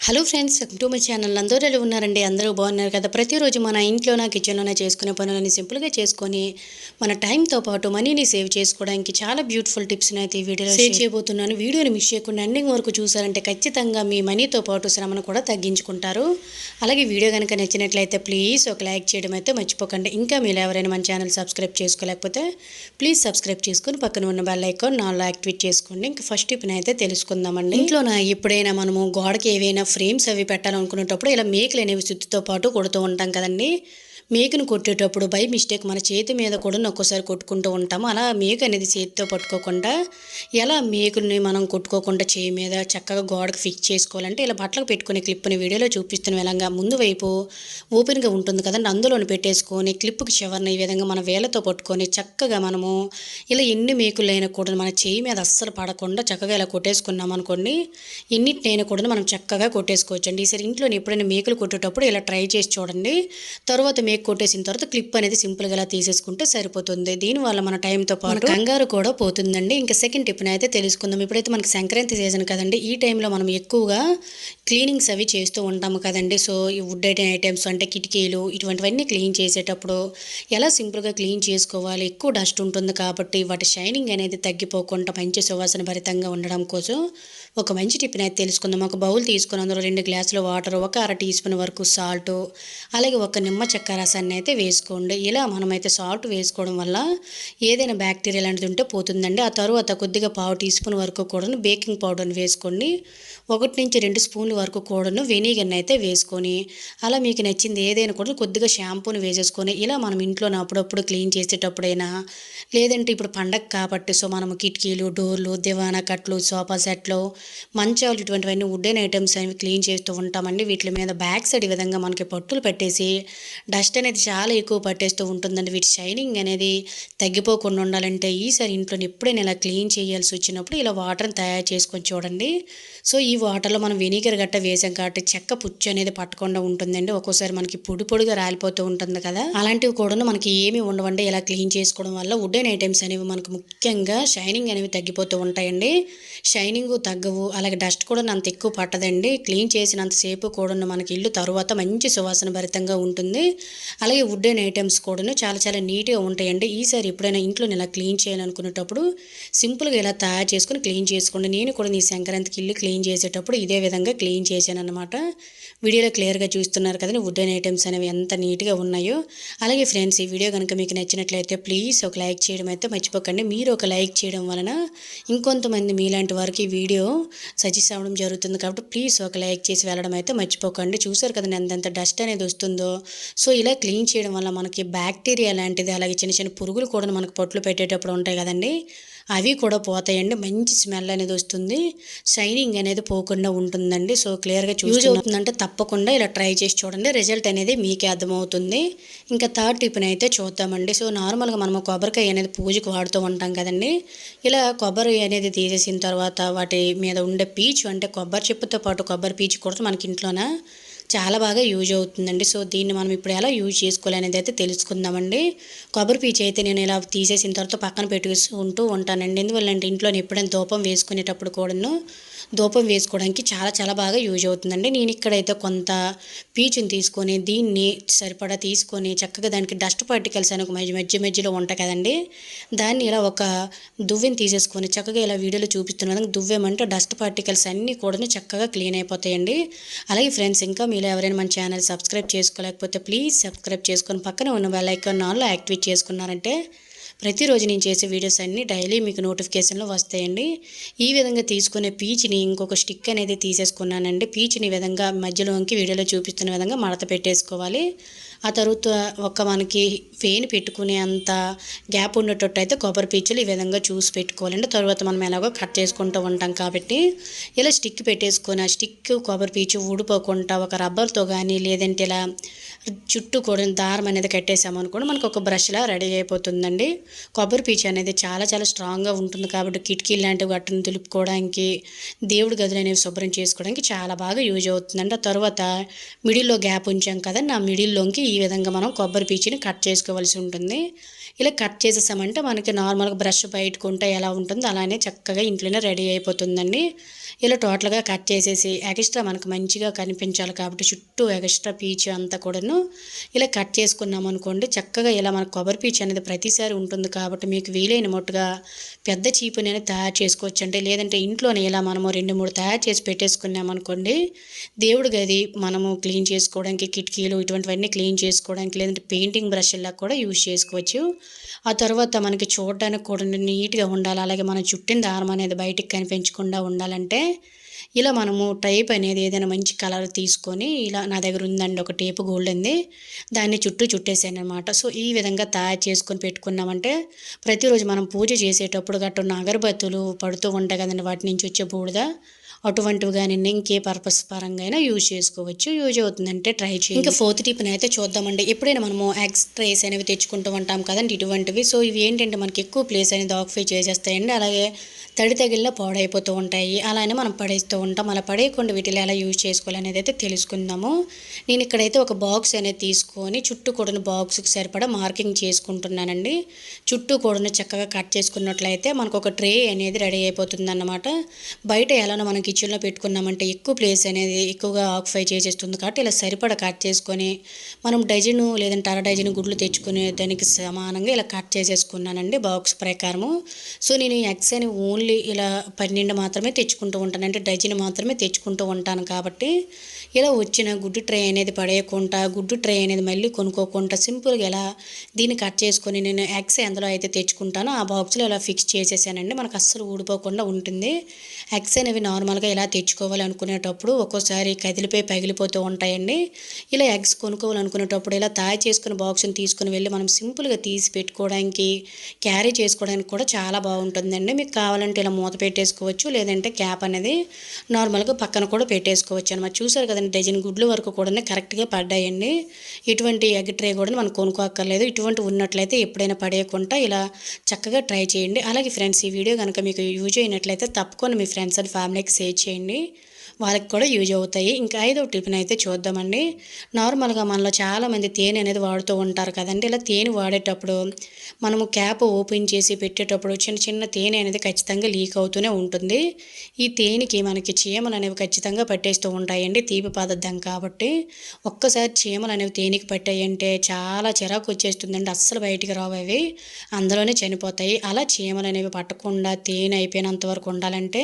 Hello friends, welcome to my channel. అందరూ ఎలా ఉన్నారండి? అందరూ బాగున్నారు కదా? ప్రతిరోజు మన ఇంట్లోన కిచెన్లోనే చేసుకునే పనులని సింపుల్గా చేసుకొని మన టైంతో పాటు మనీని సేవ్ చేసుకోవడానికి చాలా బ్యూటిఫుల్ టిప్స్ని అయితే ఈ వీడియోలో షేర్ చేయబోతున్నాను. వీడియోని మిస్ చేయకుండా ఎండింగ్ వరకు చూసారంటే ఖచ్చితంగా మీ మనీతో పాటు శ్రమను కూడా తగ్గించుకుంటారు. అలాగే వీడియో కనుక నచ్చినట్లయితే ప్లీజ్ ఒక లైక్ చేయడం అయితే మర్చిపోకండి. ఇంకా మీరు ఎవరైనా మన ఛానల్ సబ్స్క్రైబ్ చేసుకోలేకపోతే ప్లీజ్ సబ్స్క్రైబ్ చేసుకొని పక్కన ఉన్న బెల్ ఐకాన్ నాలో యాక్టివేట్ చేసుకోండి. ఇంకా ఫస్ట్ టిప్ని అయితే తెలుసుకుందామండి. ఇంట్లోన ఎప్పుడైనా మనము గోడకి ఏవైనా ఫ్రేమ్స్ అవి పెట్టాలనుకునేటప్పుడు ఇలా మేకులు అనేవి సుత్తితో పాటు కొడుతూ ఉంటాం కదండి. మేకును కొట్టేటప్పుడు బై మిస్టేక్ మన చేతి మీద కూడా ఒక్కోసారి కొట్టుకుంటూ ఉంటాము. అలా మేకు అనేది చేతితో పట్టుకోకుండా ఎలా మేకుని మనం కొట్టుకోకుండా చేయి మీద చక్కగా గోడకు ఫిక్స్ చేసుకోవాలంటే ఇలా బట్టలకు పెట్టుకునే క్లిప్ని వీడియోలో చూపిస్తున్న విధంగా ముందు వైపు ఓపెన్గా ఉంటుంది కదండి, అందులోని పెట్టేసుకొని క్లిప్కి చివరిన ఈ విధంగా మన వేలతో పట్టుకొని చక్కగా మనము ఇలా ఎన్ని మేకులైనా కూడా మన చేయి మీద అస్సలు పడకుండా చక్కగా ఇలా కొట్టేసుకున్నాం అనుకోండి, ఎన్నిటినైనా కూడా మనం చక్కగా కొట్టేసుకోవచ్చండి. ఈసారి ఇంట్లోనే ఎప్పుడైనా మేకులు కొట్టేటప్పుడు ఇలా ట్రై చేసి చూడండి. తర్వాత మేకు కొట్టేసిన తర్వాత క్లిప్ అనేది సింపుల్గా ఇలా తీసేసుకుంటే సరిపోతుంది. దీనివల్ల మన టైంతో పాటు కంగారు కూడా పోతుందండి. ఇంకా సెకండ్ టిప్ని అయితే తెలుసుకుందాం. ఇప్పుడైతే మనకి సంక్రాంతి సీజన్ కదండి, ఈ టైంలో మనం ఎక్కువగా క్లీనింగ్స్ అవి చేస్తూ ఉంటాము కదండి. సో ఈ వుడ్ ఐటమ్స్ అంటే కిటికీలు ఇటువంటివన్నీ క్లీన్ చేసేటప్పుడు ఎలా సింపుల్గా క్లీన్ చేసుకోవాలి, ఎక్కువ డస్ట్ ఉంటుంది కాబట్టి వాటి షైనింగ్ అనేది తగ్గిపోకుండా మంచి సువాసన భరితంగా ఉండడం కోసం ఒక మంచి టిప్ని అయితే తెలుసుకుందాం. ఒక బౌల్ తీసుకుని అందులో 2 గ్లాసుల వాటర్, ఒక అర టీ స్పూన్ వరకు సాల్ట్, అలాగే ఒక నిమ్మ చెక్క రసాన్ని అయితే వేసుకోండి. ఇలా మనమైతే సాల్ట్ వేసుకోవడం వల్ల ఏదైనా బ్యాక్టీరియా లాంటిది ఉంటే పోతుందండి. ఆ తర్వాత కొద్దిగా పావు టీ స్పూన్ వరకు కూడాను బేకింగ్ పౌడర్ని వేసుకోండి. 1 నుంచి 2 స్పూన్ల వరకు కూడాను వెనిగర్ని అయితే వేసుకొని అలా మీకు నచ్చింది ఏదైనా కూడా కొద్దిగా షాంపూని వేసేసుకొని ఇలా మనం ఇంట్లోనే అప్పుడప్పుడు క్లీన్ చేసేటప్పుడైనా లేదంటే ఇప్పుడు పండగ కాబట్టి సో మనము కిటికీలు, డోర్లు, దివానా కట్లు, సోఫా సెట్లు, మంచాలు ఇటువంటివన్నీ వుడెన్ ఐటమ్స్ అవి క్లీన్ చేస్తూ ఉంటామండి. వీటి మీద బ్యాక్ సైడ్ ఈ విధంగా మనకి పట్టులు పెట్టేసి డస్ట్ అనేది చాలా ఎక్కువ పట్టేస్తూ ఉంటుందండి. వీటి షైనింగ్ అనేది తగ్గిపోకుండా ఉండాలంటే ఈసారి ఇంట్లోని ఎప్పుడైనా ఇలా క్లీన్ చేయాల్సి వచ్చినప్పుడు ఇలా వాటర్ని తయారు చేసుకొని చూడండి. సో ఈ వాటర్లో మనం వెనిగర్ గట్ట వేసాం కాబట్టి చెక్క పుచ్చు అనేది పట్టకుండా ఉంటుందండి. ఒక్కోసారి మనకి పొడి పొడిగా రాలిపోతూ ఉంటుంది కదా, అలాంటివి కూడా మనకి ఏమి ఉండవండి. ఇలా క్లీన్ చేసుకోవడం వల్ల వుడెన్ ఐటమ్స్ అనేవి మనకు ముఖ్యంగా షైనింగ్ అనేవి తగ్గిపోతూ ఉంటాయండి. షైనింగ్ తగ్గవు, అలాగే డస్ట్ కూడా అంత ఎక్కువ పట్టదండి. క్లీన్ చేసినంతసేపు కూడా మనకి ఇల్లు తరువాత మంచి సువాసన భరితంగా ఉంటుంది. అలాగే వుడెన్ ఐటమ్స్ కూడా చాలా చాలా నీట్గా ఉంటాయండి. ఈసారి ఎప్పుడైనా ఇంట్లో ఇలా క్లీన్ చేయాలనుకునేటప్పుడు సింపుల్గా ఇలా తయారు చేసుకొని క్లీన్ చేసుకోండి. నేను కూడా ఈ సంక్రాంతికి ఇల్లు క్లీన్ చేసేటప్పుడు ఇదే విధంగా క్లీన్ చేశాను అనమాట. వీడియోలో క్లియర్గా చూస్తున్నారు కదండి వుడెన్ ఐటమ్స్ అనేవి ఎంత నీట్గా ఉన్నాయో. అలాగే ఫ్రెండ్స్, ఈ వీడియో కనుక మీకు నచ్చినట్లయితే ప్లీజ్ ఒక లైక్ చేయడం అయితే మర్చిపోకండి. మీరు ఒక లైక్ చేయడం వలన ఇంకొంతమంది మీలాంటి వారికి ఈ వీడియో సజెస్ట్ అవ్వడం జరుగుతుంది కాబట్టి ప్లీజ్ ఒక లైక్ చేసి వెళ్ళడం అయితే మర్చిపోకండి. చూసారు కదండి ఎంతెంత డస్ట్ అనేది వస్తుందో. సో ఇలా క్లీన్ చేయడం వల్ల మనకి బ్యాక్టీరియా లాంటిది, అలాగే చిన్న చిన్న పురుగులు కూడా మనకు పొట్లు పెట్టేటప్పుడు ఉంటాయి కదండి, అవి కూడా పోతాయండి. మంచి స్మెల్ అనేది వస్తుంది, షైనింగ్ అనేది పోకుండా ఉంటుందండి. సో క్లియర్గా యూజ్ అవుతుందంటే తప్పకుండా ఇలా ట్రై చేసి చూడండి, రిజల్ట్ అనేది మీకే అర్థమవుతుంది. ఇంకా థర్డ్ టిప్ని అయితే చూద్దామండి. సో నార్మల్గా మనము కొబ్బరికాయ అనేది పూజకు వాడుతూ ఉంటాం కదండి. ఇలా కొబ్బరి అనేది తీసేసిన తర్వాత వాటి మీద ఉండే పీచు అంటే కొబ్బరి చెప్పుతో పాటు కొబ్బరి పీచు కూడా మనకి ఇంట్లోన చాలా బాగా యూజ్ అవుతుందండి. సో దీన్ని మనం ఇప్పుడు ఎలా యూజ్ చేసుకోవాలి అనేది అయితే తెలుసుకుందామండి. కొబ్బరి పీచు అయితే నేను ఇలా తీసేసిన తర్వాత పక్కన పెట్టుకుంటూ ఉంటానండి. ఎందువల్లంటే ఇంట్లో ఎప్పుడైనా ధూపం వేసుకునేటప్పుడు కూడాను ధూపం వేసుకోవడానికి చాలా చాలా బాగా యూజ్ అవుతుందండి. నేను ఇక్కడైతే కొంత పీచుని తీసుకొని దీన్ని సరిపడా తీసుకొని చక్కగా దానికి డస్ట్ పార్టికల్స్ అని ఒక మధ్యలో ఉంటాయి కదండి, దాన్ని ఇలా ఒక దువ్వెని తీసేసుకొని చక్కగా ఇలా వీడియోలో చూపిస్తున్న విధంగా దువ్వేమంటే డస్ట్ పార్టికల్స్ అన్నీ కూడా చక్కగా క్లీన్ అయిపోతాయండి. అలాగే ఫ్రెండ్స్, ఇంకా మీరు ఎవరైనా మన ఛానల్ సబ్స్క్రైబ్ చేసుకోలేకపోతే ప్లీజ్ సబ్స్క్రైబ్ చేసుకొని పక్కన ఉన్న బెల్ ఐకాన్ ఆన్లో యాక్టివేట్ చేసుకున్నారంటే ప్రతిరోజు నేను చేసే వీడియోస్ అన్నీ డైలీ మీకు నోటిఫికేషన్లో వస్తాయండి. ఈ విధంగా తీసుకునే పీచుని ఇంకొక స్టిక్ అనేది తీసేసుకున్నానండి. పీచుని ఈ విధంగా మధ్యలోకి వీడియోలో చూపిస్తున్న విధంగా మడత పెట్టేసుకోవాలి. ఆ తర్వాత మనకి వేని పెట్టుకునే అంత గ్యాప్ ఉండేటట్టు అయితే కొబ్బరి పీచులు ఈ విధంగా చూసి పెట్టుకోవాలండి. తర్వాత మనం ఎలాగో కట్ చేసుకుంటూ ఉంటాం కాబట్టి ఇలా స్టిక్ పెట్టేసుకొని ఆ స్టిక్ కొబ్బరి పీచు ఊడిపోకుండా ఒక రబ్బర్తో కానీ లేదంటే ఇలా చుట్టూ కూడా దారం అనేది కట్టేసామనుకోండి మనకు ఒక బ్రష్లా రెడీ అయిపోతుందండి. కొబ్బరి పీచు అనేది చాలా చాలా స్ట్రాంగ్గా ఉంటుంది కాబట్టి కిటికీలు లాంటివి గట్టును దులుపుకోవడానికి, దేవుడి గదులు అనేవి శుభ్రం చేసుకోవడానికి చాలా బాగా యూజ్ అవుతుందండి. ఆ తర్వాత మిడిల్లో గ్యాప్ ఉంచాం కదండి, ఆ మిడిల్లోకి ఈ ఈ విధంగా మనం కొబ్బరి పీచుని కట్ చేసుకోవాల్సి ఉంటుంది. ఇలా కట్ చేసేసామంటే మనకి నార్మల్గా బ్రష్ బయటకుంటే ఎలా ఉంటుందో అలానే చక్కగా ఇంట్లోనే రెడీ అయిపోతుందండి. ఇలా టోటల్గా కట్ చేసేసి ఎక్స్ట్రా మనకు మంచిగా కనిపించాలి కాబట్టి చుట్టూ ఎక్స్ట్రా పీచు అంతా కూడాను ఇలా కట్ చేసుకున్నాం అనుకోండి, చక్కగా ఇలా మనకు కొబ్బరి పీచు అనేది ప్రతిసారి ఉంటుంది కాబట్టి మీకు వీలైన మట్టుగా పెద్ద చీపునైనా తయారు చేసుకోవచ్చు అండి. లేదంటే ఇంట్లోనే ఇలా మనము 2, 3 తయారు చేసి పెట్టేసుకున్నామనుకోండి, దేవుడి గది మనము క్లీన్ చేసుకోవడానికి, కిటికీలు ఇటువంటివన్నీ క్లీన్ చేసుకోవడానికి, లేదంటే పెయింటింగ్ బ్రష్‌లా కూడా యూజ్ చేసుకోవచ్చు. ఆ తర్వాత మనకి చూడడానికి కూడా నీట్‌గా ఉండాలి. అలాగే మనం చుట్టిన దారం అనేది బయటికి కనిపించకుండా ఉండాలంటే ఇలా మనము టేప్ అనేది ఏదైనా మంచి కలర్ తీసుకొని, ఇలా నా దగ్గర ఉందండి ఒక టేపు గోల్డెన్‌ది. దాన్ని చుట్టూ చుట్టేసాననమాట. సో, ఈ విధంగా తయారు చేసుకొని పెట్టుకున్నామంటే ప్రతిరోజు మనం పూజ చేసేటప్పుడు గట్టున్న అగరబత్తులు పడుతూ ఉంటాయి కదండీ! వాటి నుంచి వచ్చే బూడిద అటువంటివి గానియండి, ఇంకే పర్పస్ పరంగా అయినా యూజ్ చేసుకోవచ్చు. యూజ్ అవుతుందంటే ట్రై చేయండి. ఇంకా ఫోర్త్ టిప్‌నైతే చూద్దామండి. ఎప్పుడైనా మనము ఎగ్స్ ట్రేస్ అనేవి తెచ్చుకుంటూ ఉంటాం కదండీ! ఇటువంటివి. సో, ఇవి ఏంటంటే మనకి ఎక్కువ ప్లేస్ అనేది ఆక్యుపై చేసేస్తాయండి. అలాగే తడి తగిలినా పాడైపోతూ ఉంటాయి. అలానే మనం పడేస్తూ ఉంటాం. అలా పడేయకుండా వీటిని ఎలా యూజ్ చేసుకోవాలనేది అయితే తెలుసుకుందాము. నేను ఇక్కడైతే ఒక బాక్స్ అనేది తీసుకొని చుట్టూ కూడాను బాక్స్‌కి సరిపడా మార్కింగ్ చేసుకుంటున్నానండి. చుట్టూ కూడాను చక్కగా కట్ చేసుకున్నట్లయితే మనకు ఒక ట్రే అనేది రెడీ అయిపోతుందన్నమాట. బయట ఎలానో మనం కిచెన్‌లో పెట్టుకున్నామంటే ఎక్కువ ప్లేస్ అనేది ఎక్కువగా ఆక్యుపై చేసేస్తుంది కాబట్టి ఇలా సరిపడా కట్ చేసుకొని మనం డజను లేదంటే అర డజను గుడ్లు తెచ్చుకునే దానికి సమానంగా ఇలా కట్ చేసేసుకున్నానండి బాక్స్ ప్రకారము. సో, నేను ఈ ఎగ్స్ అని ఓన్లీ ఇలా 12 మాత్రమే తెచ్చుకుంటూ ఉంటాను. అంటే డజన్ మాత్రమే తెచ్చుకుంటూ ఉంటాను కాబట్టి ఇలా వచ్చిన గుడ్డు ట్రే అనేది పడేయకుండా, గుడ్డు ట్రే అనేది మళ్ళీ కొనుక్కోకుండా సింపుల్‌గా ఇలా దీన్ని కట్ చేసుకొని నేను ఎగ్స్ ఎందులో అయితే తెచ్చుకుంటానో ఆ బాక్స్‌లో ఇలా ఫిక్స్ చేసేసానండి. మనకు అస్సలు ఊడిపోకుండా ఉంటుంది. ఎగ్స్ అనేవి నార్మల్‌గా ఇలా తెచ్చుకోవాలి అనుకునేటప్పుడు ఒక్కోసారి కదిలిపోయి పగిలిపోతూ ఉంటాయండి. ఇలా ఎగ్స్ కొనుక్కోవాలనుకునేటప్పుడు ఇలా తయారు చేసుకున్న బాక్స్‌ని తీసుకొని వెళ్ళి మనం సింపుల్‌గా తీసి పెట్టుకోవడానికి, క్యారీ చేసుకోవడానికి కూడా చాలా బాగుంటుందండి. మీకు కావాలంటే ఇలా మూత పెట్టేసుకోవచ్చు. లేదంటే క్యాప్ అనేది నార్మల్‌గా పక్కన కూడా పెట్టేసుకోవచ్చు అనమాట. చూసారు కదండీ డజన్ గుడ్ల వరకు కూడా కరెక్ట్‌గా పడ్డాయండి. ఇటువంటి ఎగ్ ట్రే కూడా మనం కొనుక్కోక్కర్లేదు. ఇటువంటివి ఉన్నట్లయితే ఎప్పుడైనా పడేయకుండా ఇలా చక్కగా ట్రై చేయండి. అలాగే ఫ్రెండ్స్, ఈ వీడియో కనుక మీకు యూజ్ అయినట్లయితే తప్పకుండా మీ ఫ్రెండ్స్ అండ్ ఫ్యామిలీకి షేర్ చేయండి. వాళ్ళకి కూడా యూజ్ అవుతాయి. ఇంకా ఐదవ టిప్‌నైతే చూద్దామండి. నార్మల్‌గా మనలో చాలామంది తేనె అనేది వాడుతూ ఉంటారు కదండీ! ఇలా తేనె వాడేటప్పుడు మనము క్యాప్ ఓపెన్ చేసి పెట్టేటప్పుడు చిన్న చిన్న తేనె అనేది ఖచ్చితంగా లీక్ అవుతూనే ఉంటుంది. ఈ తేనెకి మనకి చీమలు అనేవి ఖచ్చితంగా పట్టేస్తూ ఉంటాయండి. తీపి పదార్థం కాబట్టి. ఒక్కసారి చీమలు అనేవి తేనెకి పట్టాయంటే చాలా చిరాకు వచ్చేస్తుందండి. అస్సలు బయటికి రావు అవి. అందులోనే చనిపోతాయి. అలా చీమలు అనేవి పట్టకుండా తేనె అయిపోయినంత వరకు ఉండాలంటే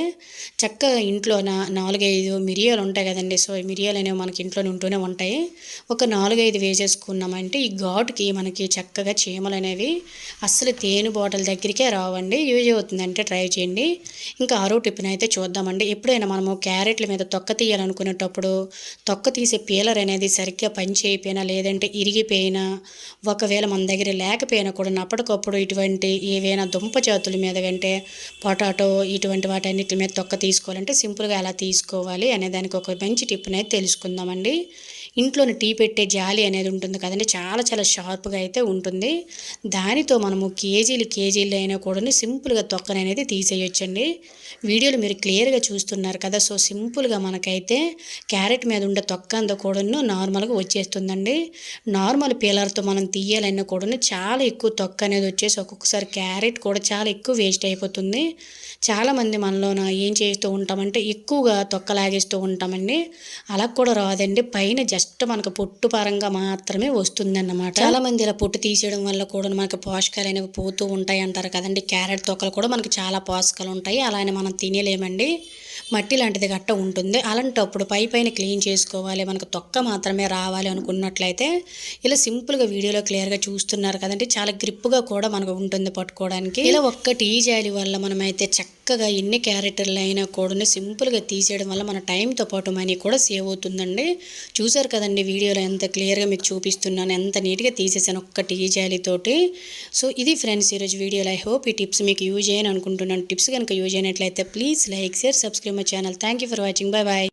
చక్కగా ఇంట్లోన 4, 5 మిరియాలు ఉంటాయి కదండీ! సో, ఈ మిరియాలు అనేవి మనకి ఇంట్లోనే ఉంటూనే ఉంటాయి. ఒక 4, 5 వేసేసుకున్నామంటే ఈ ఘాటుకి మనకి చక్కగా చీమలు అనేవి అస్సలు తేనె బాటిల్ దగ్గరికే రావండి. యూజ్ అవుతుందంటే ట్రై చేయండి. ఇంకా ఆరో టిప్‌నైతే చూద్దామండి. ఎప్పుడైనా మనము క్యారెట్ల మీద తొక్క తీయాలనుకునేటప్పుడు తొక్క తీసే పీలర్ అనేది సరిగ్గా పని చేయకపోయినా, లేదంటే ఇరిగిపోయినా, ఒకవేళ మన దగ్గర లేకపోయినా కూడా అప్పటికప్పుడు ఇటువంటి ఏవైనా దుంప జాతుల మీద కంటే పొటాటో ఇటువంటి వాటన్నిటి మీద తొక్క తీసుకోవాలంటే సింపుల్‌గా ఎలా తీసుకోవాలి అనే దానికి ఒక మంచి టిప్‌నైతే తెలుసుకుందామండి. ఇంట్లోని టీ పెట్టే జాలి అనేది ఉంటుంది కదండీ! చాలా చాలా షార్ప్‌గా అయితే ఉంటుంది. దానితో మనము కేజీలు అయినా కూడాను సింపుల్‌గా తొక్కననేది తీసేయొచ్చండి. వీడియోలో మీరు క్లియర్‌గా చూస్తున్నారు కదా! సో, సింపుల్‌గా మనకైతే క్యారెట్ మీద ఉండే తొక్క అంతా కూడాను నార్మల్‌గా వచ్చేస్తుందండి. నార్మల్ పీలర్‌తో మనం తీయాలన్నా కూడాను చాలా ఎక్కువ తొక్క అనేది వచ్చేసి ఒక్కొక్కసారి క్యారెట్ కూడా చాలా ఎక్కువ వేస్ట్ అయిపోతుంది. చాలామంది మనలోన ఏం చేస్తూ ఉంటామంటే ఎక్కువగా తొక్క లాగేస్తూ ఉంటామండి. అలా కూడా రాదండి. పైన జస్ట్ మనకు పొట్టు పరంగా మాత్రమే వస్తుందన్నమాట. చాలామంది ఇలా పొట్టు తీసేయడం వల్ల కూడా మనకు పోషకాలు అనేవి పోతూ ఉంటాయి అంటారు కదండీ! క్యారెట్ తొక్కలు కూడా మనకు చాలా పోషకాలు ఉంటాయి. అలానే మనం తినేలేమండి. మట్టి లాంటిది గట్ట ఉంటుంది. అలాంటప్పుడు పైన క్లీన్ చేసుకోవాలి. మనకు తొక్క మాత్రమే రావాలి అనుకున్నట్లయితే ఇలా సింపుల్‌గా వీడియోలో క్లియర్‌గా చూస్తున్నారు కదండీ! చాలా గ్రిప్‌గా కూడా మనకు ఉంటుంది పట్టుకోవడానికి. ఇలా ఒక్క టీ జాలి వల్ల మనమైతే చక్కగా ఎన్ని క్యారెట్‌లైనా కూడాను సింపుల్‌గా తీసేయడం వల్ల మన టైంతో పాటు మనీ కూడా సేవ్ అవుతుందండి. చూసారు కదండీ వీడియోలో ఎంత క్లియర్‌గా మీకు చూపిస్తున్నాను. ఎంత నీట్‌గా తీసేసాను ఒక్క టీ జాలితోటి. సో, ఇది ఫ్రెండ్స్ ఈరోజు వీడియోలో. ఐ హోప్ ఈ టిప్స్ మీకు యూజ్ అయ్యాయని అనుకుంటున్నాను. టిప్స్ కనుక యూజ్ అయినట్లయితే please like, share, subscribe my channel. Thank you for watching. By by.